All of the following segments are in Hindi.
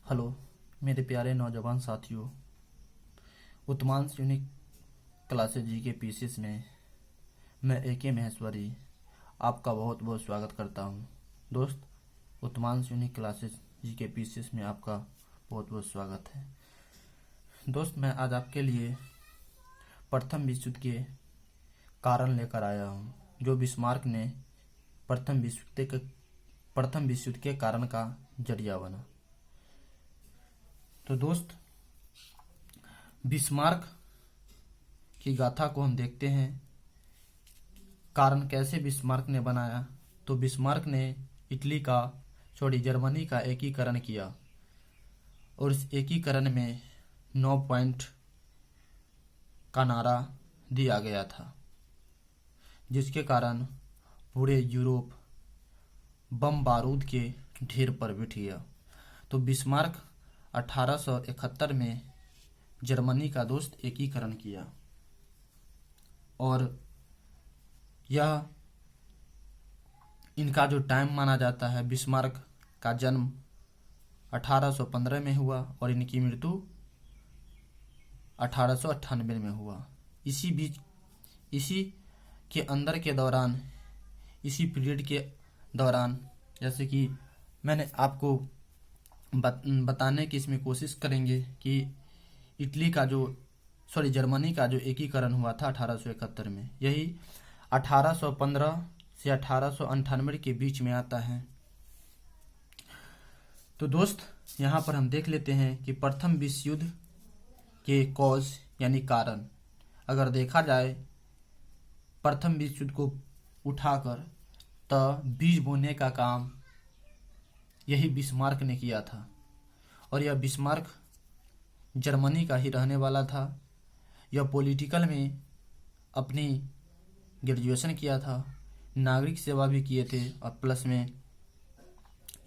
हेलो मेरे प्यारे नौजवान साथियों, उत्मांश यूनिक क्लासेज जी के पीसीस में मैं AK महेश्वरी आपका बहुत बहुत स्वागत करता हूं। दोस्त, उत्मांश यूनिक क्लासेज जी के पीसीस में आपका बहुत बहुत स्वागत है। दोस्त, मैं आज आपके लिए प्रथम विश्व युद्ध के कारण लेकर आया हूं, जो बिस्मार्क ने प्रथम विश्व युद्ध के कारण का जरिया बना। तो दोस्त, बिस्मार्क की गाथा को हम देखते हैं। कारण कैसे बिस्मार्क ने बनाया। तो बिस्मार्क ने जर्मनी का एकीकरण किया और इस एकीकरण में 9 पॉइंट का नारा दिया गया था, जिसके कारण पूरे यूरोप बम बारूद के ढेर पर बिठ गया। तो बिस्मार्क 1871 में जर्मनी का दोस्त एकीकरण किया और यह इनका जो टाइम माना जाता है, बिस्मार्क का जन्म 1815 में हुआ और इनकी मृत्यु 1898 में हुआ। इसी के अंदर के दौरान, इसी पीरियड के दौरान, जैसे कि मैंने आपको बताने की इसमें कोशिश करेंगे कि जर्मनी का जो एकीकरण हुआ था 1871 में, यही 1815 से 1898 के बीच में आता है। तो दोस्त, यहाँ पर हम देख लेते हैं कि प्रथम विश्व युद्ध के कॉज यानी कारण अगर देखा जाए, प्रथम विश्व युद्ध को उठाकर तो बीज बोने का काम यही बिस्मार्क ने किया था और यह बिस्मार्क जर्मनी का ही रहने वाला था। यह पॉलिटिकल में अपनी ग्रेजुएशन किया था, नागरिक सेवा भी किए थे और प्लस में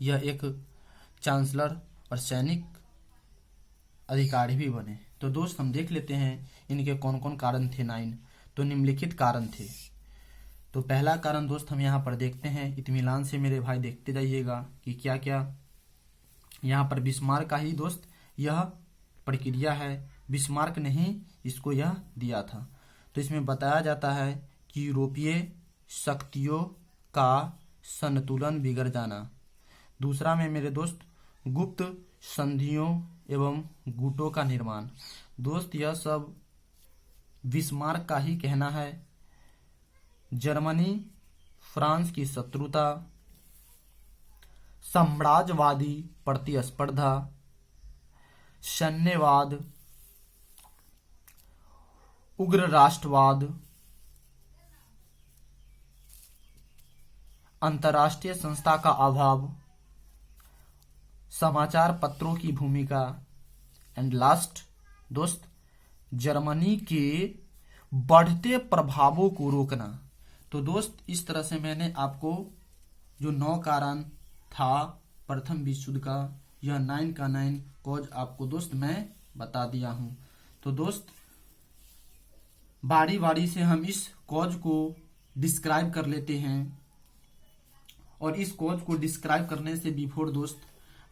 यह एक चांसलर और सैनिक अधिकारी भी बने। तो दोस्त, हम देख लेते हैं इनके कौन कौन कारण थे। 9 तो निम्नलिखित कारण थे। तो पहला कारण दोस्त हम यहाँ पर देखते हैं, इत्मीनान से मेरे भाई देखते जाइएगा कि क्या क्या यहाँ पर बिस्मार्क का ही दोस्त यह प्रक्रिया है। बिस्मार्क ने ही इसको यह दिया था। तो इसमें बताया जाता है कि यूरोपीय शक्तियों का संतुलन बिगड़ जाना। दूसरा में मेरे दोस्त गुप्त संधियों एवं गुटों का निर्माण। दोस्त, यह सब बिस्मार्क का ही कहना है। जर्मनी फ्रांस की शत्रुता, साम्राज्यवादी प्रतिस्पर्धा, सैन्यवाद, उग्र राष्ट्रवाद, अंतर्राष्ट्रीय संस्था का अभाव, समाचार पत्रों की भूमिका एंड लास्ट दोस्त, जर्मनी के बढ़ते प्रभावों को रोकना। तो दोस्त, इस तरह से मैंने आपको जो 9 कारण था प्रथम विश्व युद्ध का, यह 9 का 9 कॉज आपको दोस्त मैं बता दिया हूं। तो दोस्त, बारी बारी से हम इस कॉज को डिस्क्राइब कर लेते हैं और इस कॉज को डिस्क्राइब करने से बिफोर दोस्त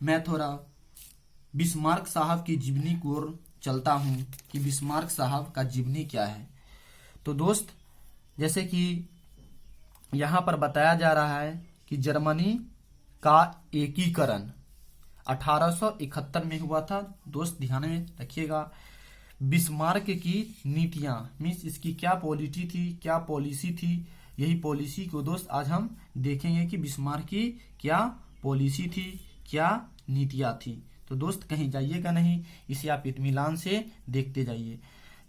मैं थोड़ा बिस्मार्क साहब की जीवनी की ओर चलता हूं कि बिस्मार्क साहब का जीवनी क्या है। तो दोस्त, जैसे कि यहाँ पर बताया जा रहा है कि जर्मनी का एकीकरण 1871 में हुआ था। दोस्त, ध्यान में रखिएगा, बिस्मार्क की नीतियां मीन्स इसकी क्या पॉलिटी थी, क्या पॉलिसी थी, यही पॉलिसी को दोस्त आज हम देखेंगे कि बिस्मार्क की क्या पॉलिसी थी, क्या नीतियां थी। तो दोस्त, कहीं जाइएगा नहीं, इसे आप इत्मीनान से देखते जाइए।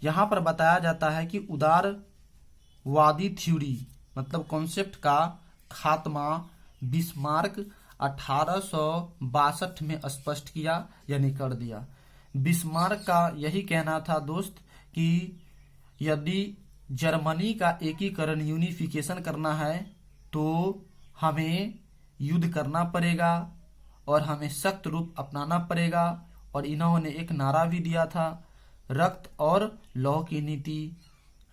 यहाँ पर बताया जाता है कि उदारवादी थ्योरी मतलब कॉन्सेप्ट का खात्मा बिस्मार्क 1862 में स्पष्ट किया यानी कर दिया। बिस्मार्क का यही कहना था दोस्त कि यदि जर्मनी का एकीकरण यूनिफिकेशन करना है तो हमें युद्ध करना पड़ेगा और हमें सख्त रूप अपनाना पड़ेगा। और इन्होंने एक नारा भी दिया था, रक्त और लौह की नीति,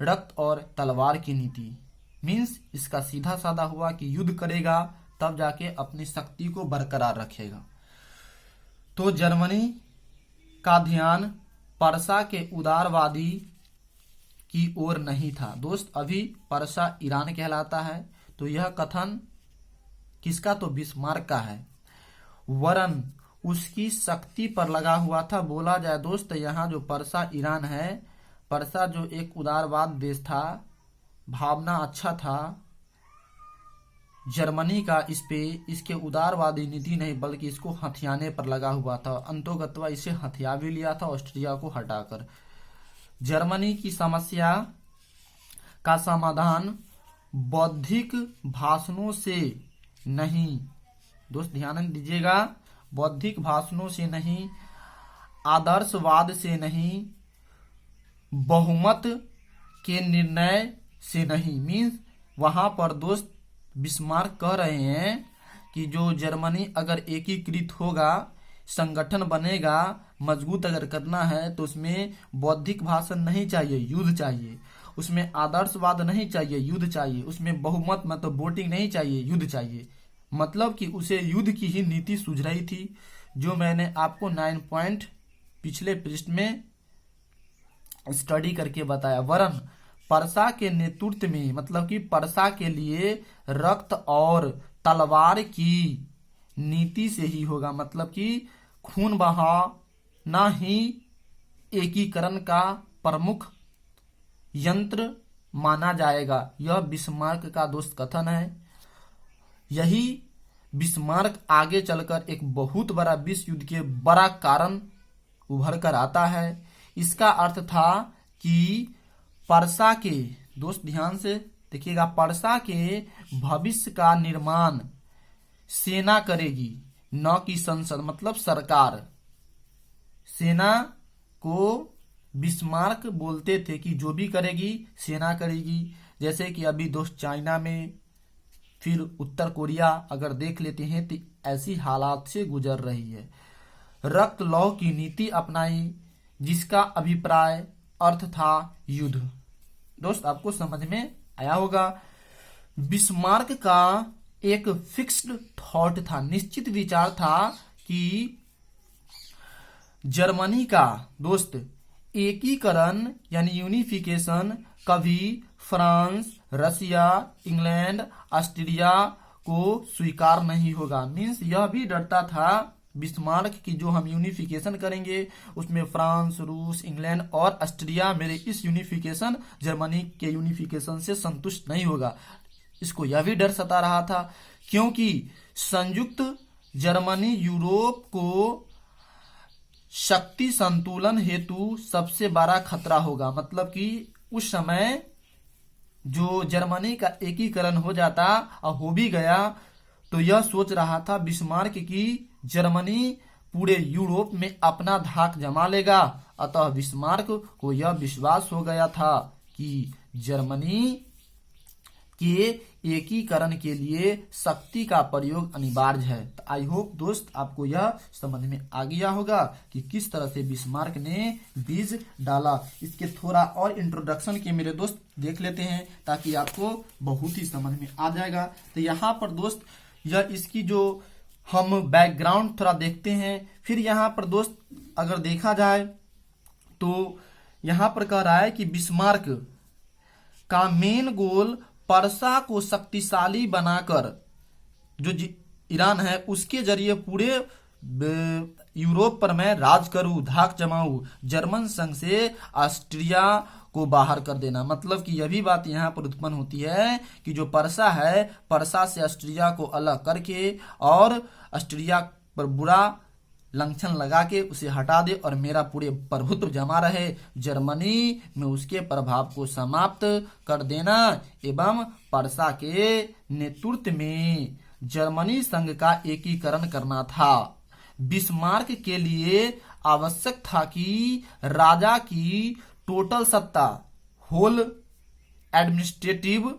रक्त और तलवार की नीति। मीन्स इसका सीधा साधा हुआ कि युद्ध करेगा तब जाके अपनी शक्ति को बरकरार रखेगा। तो जर्मनी का ध्यान पर्सा के उदारवादी की ओर नहीं था। दोस्त अभी पर्सा ईरान कहलाता है। तो यह कथन किसका? तो बिस्मार्क का है। वरन उसकी शक्ति पर लगा हुआ था। बोला जाए दोस्त, यहाँ जो पर्सा ईरान है, पर्सा जो एक उदारवाद देश था, भावना अच्छा था जर्मनी का इस पे, इसके उदारवादी नीति नहीं बल्कि इसको हथियाने पर लगा हुआ था। अंतोगत्वा इसे हथिया भी लिया था ऑस्ट्रिया को हटाकर। जर्मनी की समस्या का समाधान बौद्धिक भाषणों से नहीं, दोस्त ध्यान दीजिएगा, बौद्धिक भाषणों से नहीं, आदर्शवाद से नहीं, बहुमत के निर्णय से नहीं। मीन्स वहां पर दोस्त बिस्मार्क कह रहे हैं कि जो जर्मनी अगर एकीकृत होगा, संगठन बनेगा, मजबूत अगर करना है, तो उसमें बौद्धिक भाषण नहीं चाहिए, युद्ध चाहिए। उसमें आदर्शवाद नहीं चाहिए, युद्ध चाहिए। उसमें बहुमत मतलब वोटिंग नहीं चाहिए, युद्ध चाहिए। मतलब कि उसे युद्ध की ही नीति सूझ रही थी, जो मैंने आपको 9 पॉइंट पिछले पृष्ठ में स्टडी करके बताया। वरन पर्सा के नेतृत्व में, मतलब कि पर्सा के लिए रक्त और तलवार की नीति से ही होगा। मतलब कि खून बहाना ही एकीकरण का प्रमुख यंत्र माना जाएगा। यह बिस्मार्क का दोस्त कथन है। यही बिस्मार्क आगे चलकर एक बहुत बड़ा विश्व युद्ध के बड़ा कारण उभर कर आता है। इसका अर्थ था कि पर्सा के, दोस्त ध्यान से देखिएगा, पर्सा के भविष्य का निर्माण सेना करेगी, न कि संसद, मतलब सरकार। सेना को बिस्मार्क बोलते थे कि जो भी करेगी सेना करेगी। जैसे कि अभी दोस्त चाइना में, फिर उत्तर कोरिया अगर देख लेते हैं तो ऐसी हालात से गुजर रही है। रक्त लौह की नीति अपनाई, जिसका अभिप्राय अर्थ था युद्ध। दोस्त आपको समझ में आया होगा। बिस्मार्क का एक फिक्स्ड थॉट था, निश्चित विचार था कि जर्मनी का दोस्त एकीकरण यानी यूनिफिकेशन कभी फ्रांस, रसिया, इंग्लैंड, ऑस्ट्रिया को स्वीकार नहीं होगा। मीन्स यह भी डरता था बिस्मार्क की जो हम यूनिफिकेशन करेंगे उसमें फ्रांस, रूस, इंग्लैंड और ऑस्ट्रिया मेरे इस यूनिफिकेशन, जर्मनी के यूनिफिकेशन से संतुष्ट नहीं होगा। इसको यह भी डर सता रहा था क्योंकि संयुक्त जर्मनी यूरोप को शक्ति संतुलन हेतु सबसे बड़ा खतरा होगा। मतलब कि उस समय जो जर्मनी का एकीकरण हो जाता और हो भी गया, तो यह सोच रहा था बिस्मार्क की जर्मनी पूरे यूरोप में अपना धाक जमा लेगा। अतः बिस्मार्क को यह विश्वास हो गया था कि जर्मनी के एकीकरण के लिए शक्ति का प्रयोग अनिवार्य है। तो आई होप दोस्त आपको यह समझ में आ गया होगा कि किस तरह से बिस्मार्क ने बीज डाला। इसके थोड़ा और इंट्रोडक्शन के मेरे दोस्त देख लेते हैं ताकि आपको बहुत ही समझ में आ जाएगा। तो यहाँ पर दोस्त यह इसकी जो हम बैकग्राउंड थोड़ा देखते हैं। फिर यहाँ पर दोस्त अगर देखा जाए तो यहाँ पर कह रहा है कि बिस्मार्क का मेन गोल पर्सा को शक्तिशाली बनाकर जो ईरान है उसके जरिए पूरे यूरोप पर मैं राज करूं, धाक जमाऊं, जर्मन संघ से ऑस्ट्रिया को बाहर कर देना। मतलब कि यह भी बात यहाँ पर उत्पन्न होती है कि जो पर्सा है, पर्सा से ऑस्ट्रिया को अलग करके और ऑस्ट्रिया पर बुरा लंघन लगा के उसे हटा दे और मेरा पूरे प्रभुत्व जमा रहे, जर्मनी में उसके प्रभाव को समाप्त कर देना एवं पर्सा के नेतृत्व में जर्मनी संघ का एकीकरण करना था। बिस्मार्क के लिए आवश्यक था कि राजा की टोटल सत्ता, होल एडमिनिस्ट्रेटिव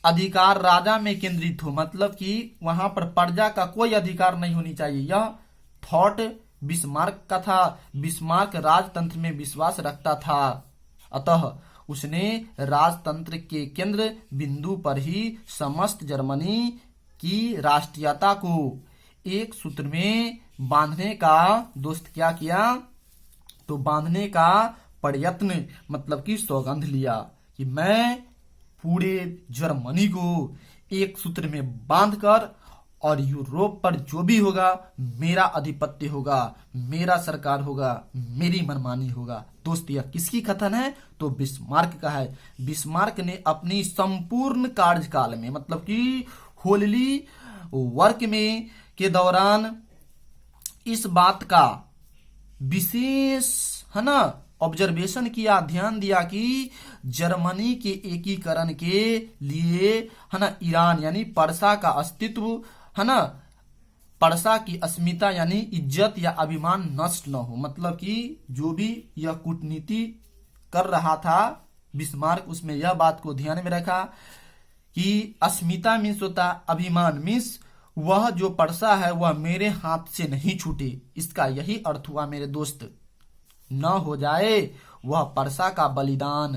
अधिकार राजा में केंद्रित हो। मतलब कि वहां पर प्रजा का कोई अधिकार नहीं होनी चाहिए। यह थॉट बिस्मार्क का था। बिस्मार्क राजतंत्र में विश्वास रखता था, अतः उसने राजतंत्र के केंद्र बिंदु पर ही समस्त जर्मनी की राष्ट्रीयता को एक सूत्र में बांधने का दोस्त क्या किया, तो बांधने का प्रयत्न मतलब कि सौगंध लिया कि मैं पूरे जर्मनी को एक सूत्र में बांधकर और यूरोप पर जो भी होगा मेरा अधिपत्य होगा, मेरा सरकार होगा, मेरी मनमानी होगा। दोस्त यह किसकी कथन है, तो बिस्मार्क का है। बिस्मार्क ने अपनी संपूर्ण कार्यकाल में मतलब कि होलली वर्क में के दौरान इस बात का विशेष है ना ऑब्जर्वेशन किया, ध्यान दिया कि जर्मनी के एकीकरण के लिए है ना ईरान यानी पर्सा का अस्तित्व है ना, पर्सा की अस्मिता यानी इज्जत या अभिमान नष्ट न हो। मतलब कि जो भी यह कूटनीति कर रहा था बिस्मार्क, उसमें यह बात को ध्यान में रखा कि अस्मिता मीन्स होता अभिमान, मीन्स वह जो पर्सा है वह मेरे हाथ से नहीं छूटे। इसका यही अर्थ हुआ मेरे दोस्त, न हो जाए। वह पर्सा का बलिदान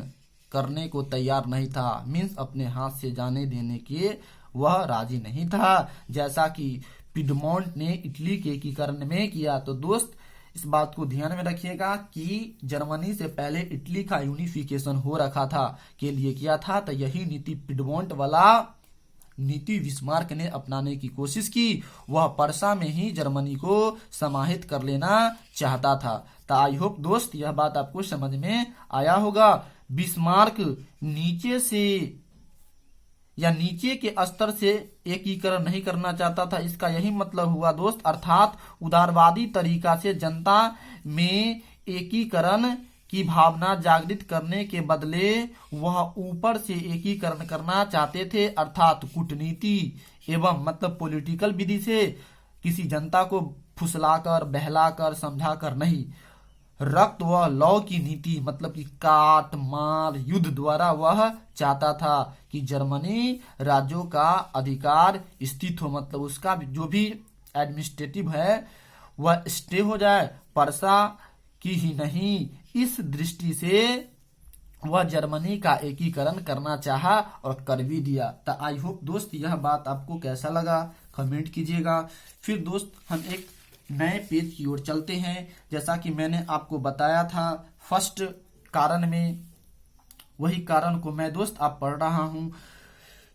करने को तैयार नहीं था, मीन्स अपने हाथ से जाने देने के वह राजी नहीं था, जैसा कि पिडमोंट ने इटली के एकीकरण में किया। तो दोस्त इस बात को ध्यान में रखिएगा कि जर्मनी से पहले इटली का यूनिफिकेशन हो रखा था के लिए किया था, तो यही नीति पिडमोंट वाला नीति बिस्मार्क ने अपनाने की कोशिश की। वह पर्सा में ही जर्मनी को समाहित कर लेना चाहता था। तो आई होप दोस्त यह बात आपको समझ में आया होगा। बिस्मार्क नीचे से या नीचे के स्तर से एकीकरण नहीं करना चाहता था, इसका यही मतलब हुआ दोस्त, अर्थात उदारवादी तरीका से जनता में एकीकरण की भावना जागृत करने के बदले वह ऊपर से एकीकरण करना चाहते थे, अर्थात कूटनीति एवं मतलब पॉलिटिकल विधि से किसी जनता को फुसलाकर बहलाकर समझाकर नहीं, रक्त व लौ की नीति मतलब कि काट मार युद्ध द्वारा वह चाहता था कि जर्मनी राज्यों का अधिकार स्थित हो, मतलब उसका जो भी एडमिनिस्ट्रेटिव है वह स्टे हो जाए, पर्सा की ही नहीं। इस दृष्टि से वह जर्मनी का एकीकरण करना चाहा और कर भी दिया। तो आई होप दोस्त यह बात आपको कैसा लगा कमेंट कीजिएगा। फिर दोस्त हम एक नए पेज की ओर चलते हैं। जैसा कि मैंने आपको बताया था फर्स्ट कारण में, वही कारण को मैं दोस्त आप पढ़ रहा हूं।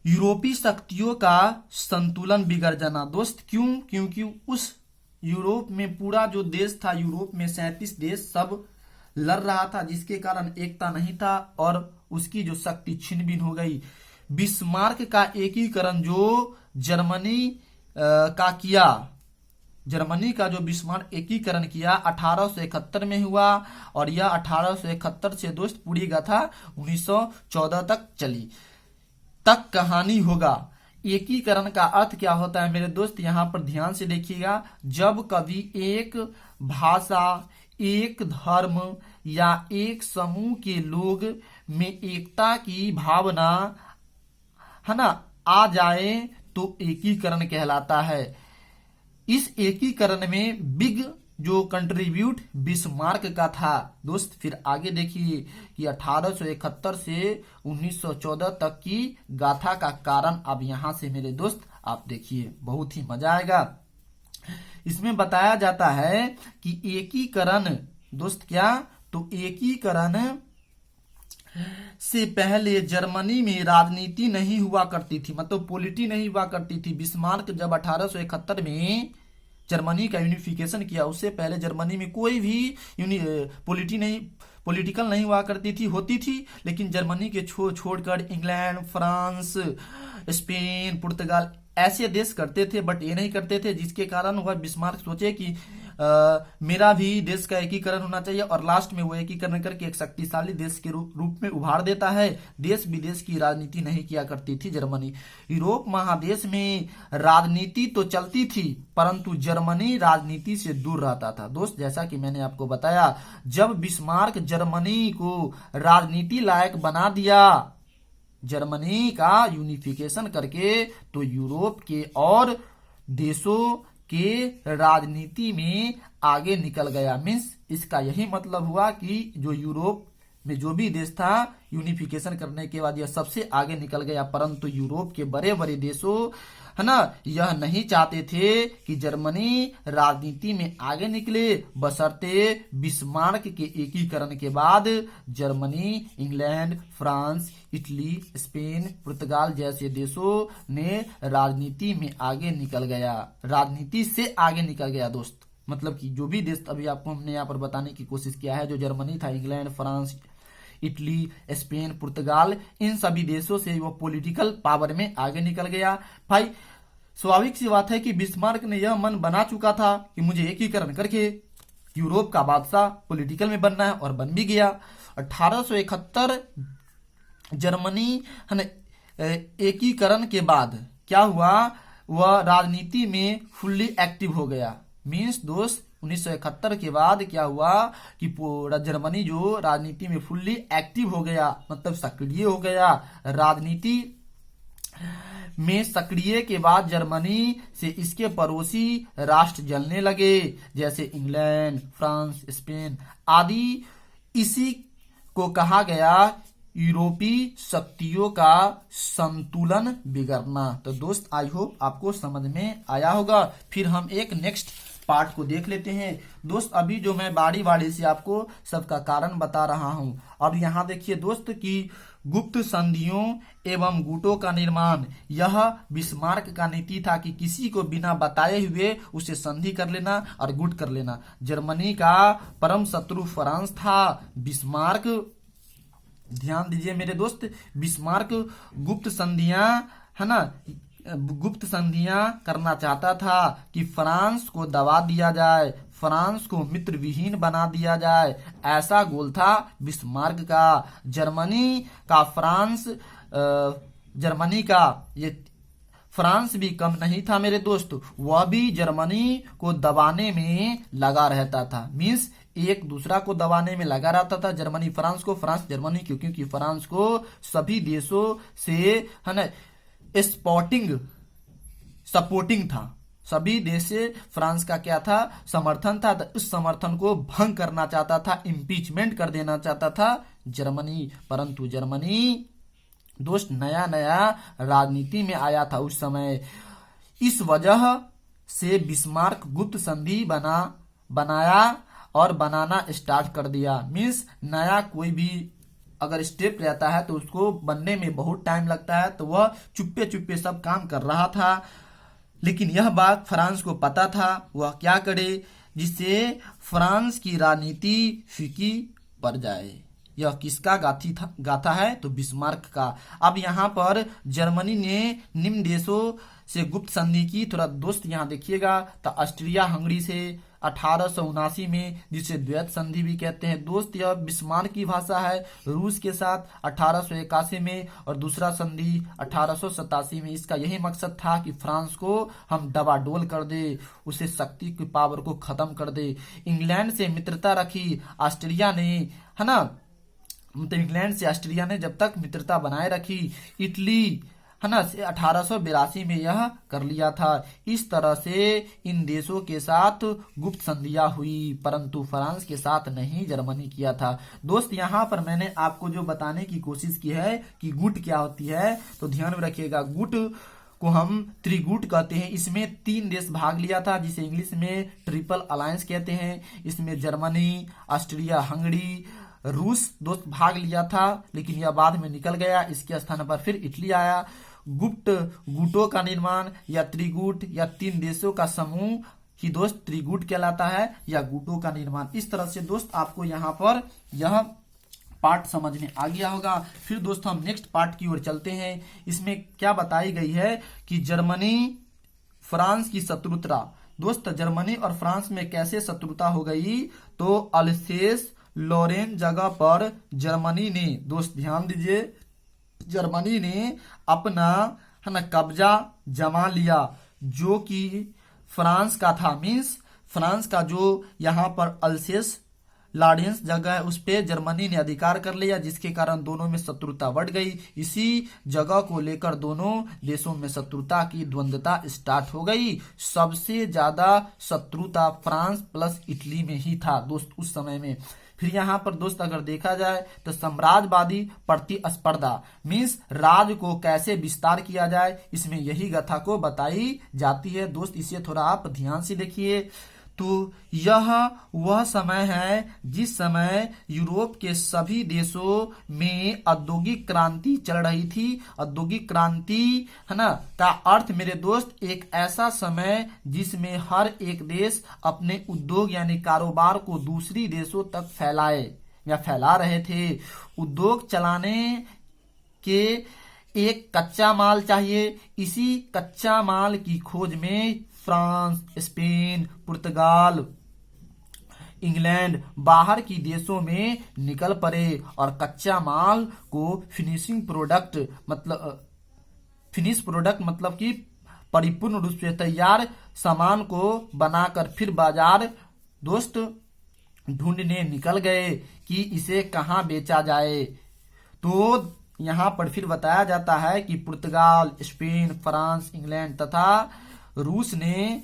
यूरोपीय शक्तियों का संतुलन बिगड़ जाना। दोस्त क्यों? क्योंकि उस यूरोप में पूरा जो देश था, यूरोप में 37 देश सब लड़ रहा था, जिसके कारण एकता नहीं था और उसकी जो शक्ति छिन भिन हो गई। बिस्मार्क का एकीकरण जो जर्मनी का किया, जर्मनी का जो बिस्मार्क एकीकरण किया 1871 में हुआ और यह 1871 से दोस्त पूरी गाथा 1914 तक चली तक कहानी होगा। एकीकरण का अर्थ क्या होता है मेरे दोस्त, यहाँ पर ध्यान से देखिएगा। जब कभी एक भाषा, एक धर्म या एक समूह के लोग में एकता की भावना है ना आ जाए तो एकीकरण कहलाता है। इस एकीकरण में बिग जो कंट्रीब्यूट बिस्मार्क का था दोस्त। फिर आगे देखिए कि 1871 से 1914 तक की गाथा का कारण अब यहां से मेरे दोस्त आप देखिए, बहुत ही मजा आएगा। इसमें बताया जाता है कि एकीकरण दोस्त क्या, तो एकीकरण से पहले जर्मनी में राजनीति नहीं हुआ करती थी, मतलब पॉलिटी नहीं हुआ करती थी। बिस्मार्क जब 1871 में जर्मनी का यूनिफिकेशन किया, उससे पहले जर्मनी में कोई भी पॉलिटिकल नहीं हुआ करती थी, होती थी, लेकिन जर्मनी के छोड़कर इंग्लैंड, फ्रांस, स्पेन, पुर्तगाल ऐसे देश करते थे, बट ये नहीं करते थे, जिसके कारण वह बिस्मार्क सोचे कि मेरा भी देश का एकीकरण होना चाहिए और लास्ट में वो एकीकरण करके एक शक्तिशाली देश के रूप में उभार देता है। देश विदेश की राजनीति नहीं किया करती थी जर्मनी। यूरोप महादेश में राजनीति तो चलती थी, परंतु जर्मनी राजनीति से दूर रहता था दोस्त। जैसा कि मैंने आपको बताया, जब बिस्मार्क जर्मनी को राजनीति लायक बना दिया, जर्मनी का यूनिफिकेशन करके, तो यूरोप के और देशों के राजनीति में आगे निकल गया। मीन्स इसका यही मतलब हुआ कि जो यूरोप में जो भी देश था यूनिफिकेशन करने के बाद यह सबसे आगे निकल गया, परंतु यूरोप के बड़े बड़े देशों है ना, यह नहीं चाहते थे कि जर्मनी राजनीति में आगे निकले, बशर्ते बिस्मार्क के एकीकरण के बाद Germany, England, France, Italy, Spain, पुर्तगाल जैसे देशों ने राजनीति में आगे निकल गया, राजनीति से आगे निकल गया दोस्त। मतलब कि जो भी देश अभी आपको हमने यहाँ पर बताने की कोशिश किया है, जो जर्मनी था, इंग्लैंड, फ्रांस, इटली, स्पेन, पुर्तगाल, इन सभी देशों से वो पॉलिटिकल पावर में आगे निकल गया। भाई स्वाभाविक सी बात है कि बिस्मार्क ने यह मन बना चुका था कि मुझे एकीकरण करके यूरोप का बादशाह पॉलिटिकल में बनना है, और बन भी गया। 1871 जर्मनी एकीकरण के बाद क्या हुआ, वह राजनीति में फुल्ली एक्टिव हो गया। मीन्स दोस्त 1971 के बाद क्या हुआ कि पूरा जर्मनी जो राजनीति में फुल्ली एक्टिव हो गया, मतलब सक्रिय हो गया। राजनीति में सक्रिय के बाद जर्मनी से इसके पड़ोसी राष्ट्र जलने लगे, जैसे इंग्लैंड, फ्रांस, स्पेन आदि। इसी को कहा गया यूरोपीय शक्तियों का संतुलन बिगड़ना। तो दोस्त आई होप आपको समझ में आया होगा। फिर हम एक नेक्स्ट पार्ट को देख लेते हैं दोस्त। अभी जो मैं बारी बारी से आपको सबका कारण बता रहा हूं। अब यहाँ देखिए दोस्त कि गुप्त संधियों एवं गुटों का निर्माण, यह बिस्मार्क का नीति था कि किसी को बिना बताए हुए उसे संधि कर लेना और गुट कर लेना। जर्मनी का परम शत्रु फ्रांस था। बिस्मार्क, ध्यान दीजिए मेरे दोस्त, बिस्मार्क गुप्त संधियां, है ना, गुप्त संधियां करना चाहता था कि फ्रांस को दबा दिया जाए, फ्रांस को मित्र विहीन बना दिया जाए, ऐसा गोल था बिस्मार्क का। जर्मनी का ये फ्रांस भी कम नहीं था मेरे दोस्त, वह भी जर्मनी को दबाने में लगा रहता था। मीन्स एक दूसरा को दबाने में लगा रहता था, जर्मनी फ्रांस को, फ्रांस जर्मनी को, क्योंकि फ्रांस को सभी देशों से, है ना, सपोर्टिंग था। सभी देश से फ्रांस का क्या था, समर्थन था। तो उस समर्थन को भंग करना चाहता था, इम्पीचमेंट कर देना चाहता था जर्मनी। परंतु जर्मनी दोस्त नया नया राजनीति में आया था उस समय। इस वजह से बिस्मार्क गुप्त संधि बनाया और बनाना स्टार्ट कर दिया। मीन्स नया कोई भी अगर स्टेप रहता है तो उसको बनने में बहुत टाइम लगता है, तो वह चुप्पे चुप्पे सब काम कर रहा था। लेकिन यह बात फ्रांस को पता था, वह क्या करे जिससे फ्रांस की राजनीति फीकी पड़ जाए। यह किसका गाथा है, तो बिस्मार्क का। अब यहाँ पर जर्मनी ने निम्न देशों से गुप्त संधि की। थोड़ा दोस्त यहाँ देखिएगा, तो ऑस्ट्रिया हंगरी से 1879 में, जिसे द्वैत संधि भी कहते हैं दोस्त, यह बिस्मार्क की भाषा है। रूस के साथ 1881 में, और दूसरा संधि 1887 में। इसका यही मकसद था कि फ्रांस को हम डबाडोल कर दे, उसे शक्ति की पावर को खत्म कर दे। इंग्लैंड से मित्रता रखी ऑस्ट्रिया ने, है ना, मतलब इंग्लैंड से ऑस्ट्रिया ने जब तक मित्रता बनाए रखी। इटली, है ना, 1882 में यह कर लिया था। इस तरह से इन देशों के साथ गुप्त संधियां हुई, परंतु फ्रांस के साथ नहीं, जर्मनी किया था। दोस्त यहाँ पर मैंने आपको जो बताने की कोशिश की है कि गुट क्या होती है, तो ध्यान में रखिएगा। गुट को हम त्रिगुट कहते हैं। इसमें 3 देश भाग लिया था, जिसे इंग्लिश में ट्रिपल अलायंस कहते हैं। इसमें जर्मनी, ऑस्ट्रिया हंगरी, रूस दोस्त भाग लिया था, लेकिन यह बाद में निकल गया। इसके स्थान पर फिर इटली आया। गुप्त गुटों का निर्माण या त्रिगुट या 3 देशों का समूह ही दोस्त त्रिगुट कहलाता है, या गुटों का निर्माण। इस तरह से दोस्त आपको यहाँ पर यह पार्ट समझ में आ गया होगा। फिर दोस्त हम नेक्स्ट पार्ट की ओर चलते हैं। इसमें क्या बताई गई है कि जर्मनी फ्रांस की शत्रुता। दोस्त जर्मनी और फ्रांस में कैसे शत्रुता हो गई, तो अल्सेस लॉरेन जगह पर जर्मनी ने, दोस्त ध्यान दीजिए, जर्मनी ने अपना, है ना, कब्जा जमा लिया, जो कि फ्रांस का था। मीन्स फ्रांस का जो यहाँ पर अल्सेस लॉरेंस जगह है, उस पे जर्मनी ने अधिकार कर लिया, जिसके कारण दोनों में शत्रुता बढ़ गई। इसी जगह को लेकर दोनों देशों में शत्रुता की द्वंद्वता स्टार्ट हो गई। सबसे ज्यादा शत्रुता फ्रांस प्लस इटली में ही था दोस्त उस समय में। फिर यहाँ पर दोस्त अगर देखा जाए तो साम्राज्यवादी प्रतिस्पर्धा मीन्स राज को कैसे विस्तार किया जाए, इसमें यही गाथा को बताई जाती है। दोस्त इसे थोड़ा आप ध्यान से देखिए। तो यह वह समय है जिस समय यूरोप के सभी देशों में औद्योगिक क्रांति चल रही थी। औद्योगिक क्रांति है ना, का अर्थ मेरे दोस्त एक ऐसा समय जिसमें हर एक देश अपने उद्योग यानी कारोबार को दूसरी देशों तक फैलाए या फैला रहे थे। उद्योग चलाने के एक कच्चा माल चाहिए। इसी कच्चा माल की खोज में फ्रांस, स्पेन, पुर्तगाल, इंग्लैंड बाहर की देशों में निकल पड़े और कच्चा माल को फिनिश प्रोडक्ट मतलब कि परिपूर्ण रूप से तैयार सामान को बनाकर फिर बाजार दोस्त ढूंढने निकल गए कि इसे कहां बेचा जाए। तो यहाँ पर फिर बताया जाता है कि पुर्तगाल, स्पेन, फ्रांस, इंग्लैंड तथा रूस ने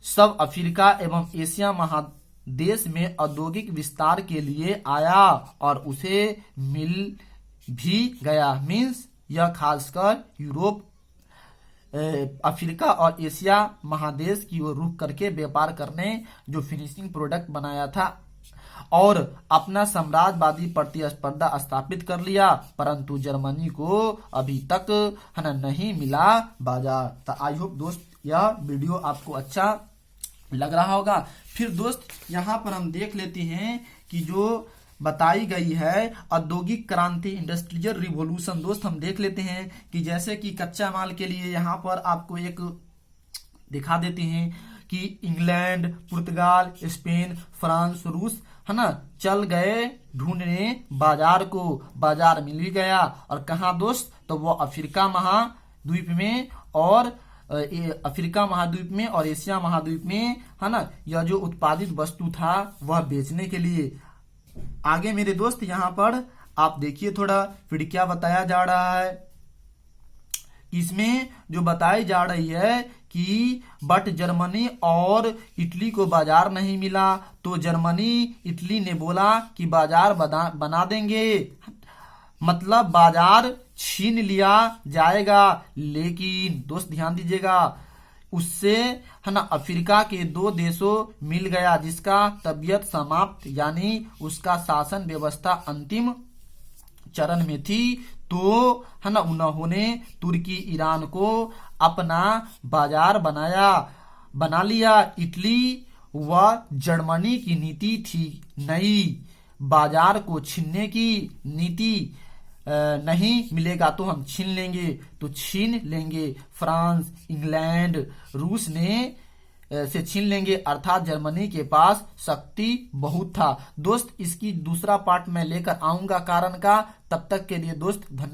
सब अफ्रीका एवं एशिया महादेश में औद्योगिक विस्तार के लिए आया और उसे मिल भी गया। मीन्स यह खासकर यूरोप, अफ्रीका और एशिया महादेश की ओर रुख करके व्यापार करने जो फिनिशिंग प्रोडक्ट बनाया था और अपना साम्राज्यवादी प्रतिस्पर्धा स्थापित कर लिया, परंतु जर्मनी को अभी तक है ना नहीं मिला बाजार। तो आई होप दोस्त यह वीडियो आपको अच्छा लग रहा होगा। फिर दोस्त यहाँ पर हम देख लेते हैं कि जो बताई गई है औद्योगिक क्रांति इंडस्ट्रियल रिवॉल्यूशन। दोस्त हम देख लेते हैं कि जैसे कि कच्चा माल के लिए यहाँ पर आपको एक दिखा देते हैं कि इंग्लैंड, पुर्तगाल, स्पेन, फ्रांस, रूस है ना चल गए ढूंढने बाजार को। बाजार मिल भी गया और कहाँ दोस्त, तो वो अफ्रीका महाद्वीप में और एशिया महाद्वीप में है ना। यह जो उत्पादित वस्तु था वह बेचने के लिए। आगे मेरे दोस्त यहाँ पर आप देखिए थोड़ा फिर क्या बताया जा रहा है। इसमें जो बताई जा रही है कि बट जर्मनी और इटली को बाजार नहीं मिला, तो जर्मनी इटली ने बोला कि बाजार बना देंगे, मतलब बाजार छीन लिया जाएगा। लेकिन दोस्त ध्यान दीजिएगा, उससे है ना अफ्रीका के 2 देशों मिल गया जिसका तबीयत समाप्त यानी उसका शासन व्यवस्था अंतिम चरण में थी। तो है ना उन्होंने तुर्की, ईरान को अपना बाजार बना लिया। इटली व जर्मनी की नीति थी नई, बाजार को छीनने की नीति। नहीं मिलेगा तो हम छीन लेंगे, तो छीन लेंगे। फ्रांस, इंग्लैंड, रूस ने से छीन लेंगे, अर्थात जर्मनी के पास शक्ति बहुत था। दोस्त इसकी दूसरा पार्ट मैं लेकर आऊंगा कारण का। तब तक के लिए दोस्त धन्यवाद।